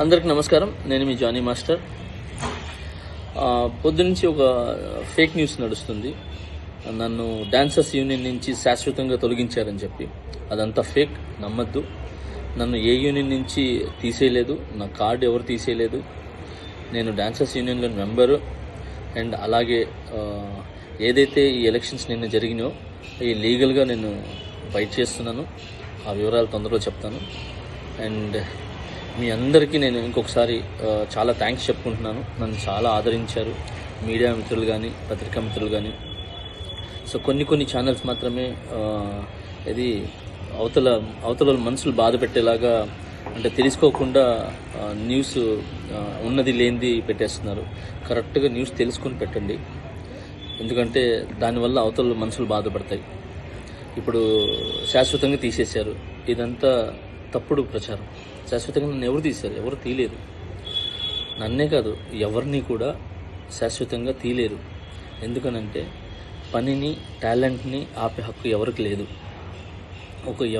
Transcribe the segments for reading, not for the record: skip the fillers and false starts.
అందరికి నమస్కారం. నేను మీ జానీ మాస్టర్. పొద్దునుంచి ఒక ఫేక్ న్యూస్ నడుస్తుంది. నన్ను డాన్సర్స్ యూనియన్ నుంచి శాశ్వతంగా తొలగించారని చెప్పి. అదంతా ఫేక్, నమ్మద్దు. నన్ను ఏ యూనియన్ నుంచి తీసేయలేదు, నా కార్డు ఎవరు తీసేయలేదు. నేను డాన్సర్స్ యూనియన్లో మెంబరు. అండ్ అలాగే ఏదైతే ఈ ఎలక్షన్స్ నిన్న జరిగినాయో ఈ లీగల్గా నేను ఫైట్ చేస్తున్నాను. ఆ వివరాలు తొందరలో చెప్తాను. అండ్ మీ అందరికీ నేను ఇంకొకసారి చాలా థ్యాంక్స్ చెప్పుకుంటున్నాను. నన్ను చాలా ఆదరించారు మీడియా మిత్రులు కానీ, పత్రికా మిత్రులు కానీ. సో కొన్ని ఛానల్స్ మాత్రమే ఇది అవతల మనసులు బాధ పెట్టేలాగా, అంటే తెలుసుకోకుండా న్యూస్ ఉన్నది లేనిది పెట్టేస్తున్నారు. కరెక్ట్గా న్యూస్ తెలుసుకొని పెట్టండి, ఎందుకంటే దానివల్ల అవతల మనసులు బాధపడతాయి. ఇప్పుడు శాశ్వతంగా తీసేశారు, ఇదంతా తప్పుడు ప్రచారం. శాశ్వతంగా నన్ను ఎవరు తీశారు? ఎవరు తీయలేదు. నన్నే కాదు, ఎవరిని కూడా శాశ్వతంగా తీయలేరు. ఎందుకనంటే పనిని, టాలెంట్ని ఆపే హక్కు ఎవరికి లేదు.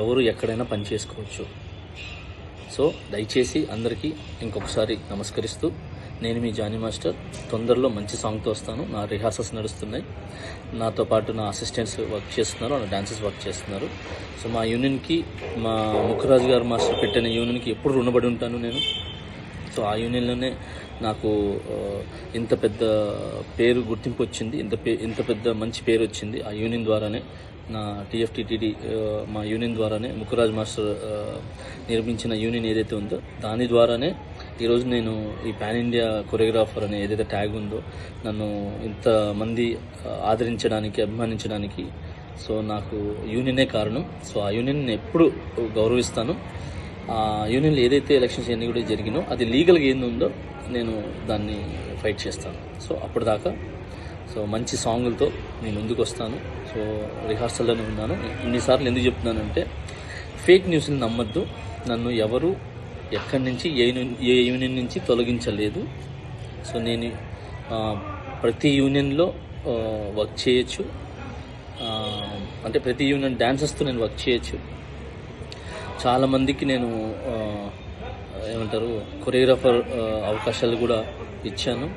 ఎవరు ఎక్కడైనా పని చేసుకోవచ్చు. సో దయచేసి అందరికీ ఇంకొకసారి నమస్కరిస్తూ, నేను మీ జానీ మాస్టర్. తొందరలో మంచి సాంగ్తో వస్తాను. నా రిహార్సల్స్ నడుస్తున్నాయి. నాతో పాటు నా అసిస్టెంట్స్ వర్క్ చేస్తున్నారు, నా డాన్సర్స్ వర్క్ చేస్తున్నారు. సో మా యూనియన్కి, మా ముఖరాజు గారు మాస్టర్ పెట్టిన యూనియన్కి ఎప్పుడు రుణపడి ఉంటాను నేను. సో ఆ యూనియన్లోనే నాకు ఇంత పెద్ద పేరు, గుర్తింపు వచ్చింది. ఇంత పెద్ద మంచి పేరు వచ్చింది ఆ యూనియన్ ద్వారానే. నా టీఎఫ్టీటీడీ మా యూనియన్ ద్వారానే, ముఖరాజ్ మాస్టర్ నిర్మించిన యూనియన్ ఏదైతే ఉందో దాని ద్వారానే ఈరోజు నేను ఈ పాన్ ఇండియా కొరియోగ్రాఫర్ అనే ఏదైతే ట్యాగ్ ఉందో నన్ను ఇంతమంది ఆదరించడానికి, అభిమానించడానికి సో నాకు యూనియనే కారణం. సో ఆ యూనియన్ నేను ఎప్పుడు గౌరవిస్తాను. ఆ యూనియన్లో ఏదైతే ఎలక్షన్స్ అన్నీ కూడా జరిగినో అది లీగల్గా ఏందుందో నేను దాన్ని ఫైట్ చేస్తాను. సో అప్పటిదాకా సో మంచి సాంగులతో నేను ముందుకు వస్తాను. సో రిహార్సల్లోనే ఉన్నాను. ఇన్నిసార్లు ఎందుకు చెప్తున్నానంటే ఫేక్ న్యూస్ని నమ్మద్దు. నన్ను ఎవరు ఎక్కడి నుంచి ఏ యూనియన్ నుంచి తొలగించలేదు. సో నేను ప్రతి యూనియన్లో వర్క్ చేయొచ్చు. అంటే ప్రతి యూనియన్ డాన్సర్స్తో నేను వర్క్ చేయొచ్చు. చాలామందికి నేను కొరియోగ్రాఫర్ అవకాశాలు కూడా ఇచ్చాను.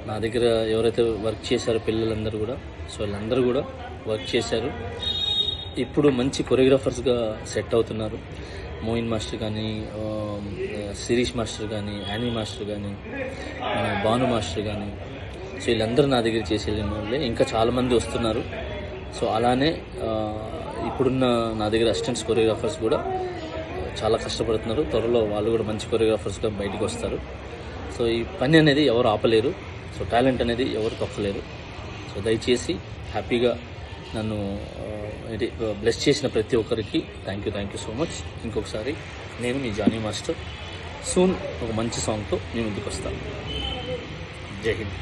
నా దగ్గర ఎవరైతే వర్క్ చేశారో పిల్లలందరూ కూడా, సో వీళ్ళందరూ కూడా వర్క్ చేశారు. ఇప్పుడు మంచి కొరియోగ్రాఫర్స్గా సెట్ అవుతున్నారు. మోయిన్ మాస్టర్ కానీ, శిరీష్ మాస్టర్ కానీ, యానీ మాస్టర్ కానీ, భాను మాస్టర్ కానీ, సో వీళ్ళందరూ నా దగ్గర చేసి వెళ్ళిన వాళ్ళే. ఇంకా చాలామంది వస్తున్నారు. సో అలానే ఇప్పుడున్న నా దగ్గర అసిస్టెంట్స్ కొరియోగ్రాఫర్స్ కూడా చాలా కష్టపడుతున్నారు. త్వరలో వాళ్ళు కూడా మంచి కొరియోగ్రాఫర్స్గా బయటకు వస్తారు. సో ఈ పని అనేది ఎవరు ఆపలేరు. సో టాలెంట్ అనేది ఎవరు తొక్కలేరు. సో దయచేసి హ్యాపీగా నన్ను బ్లెస్ చేసిన ప్రతి ఒక్కరికి థ్యాంక్ యూ సో మచ్. ఇంకొకసారి నేను మీ జానీ మాస్టర్. సూన్ ఒక మంచి సాంగ్తో మీ ముందుకు వస్తాను. జై హింద్.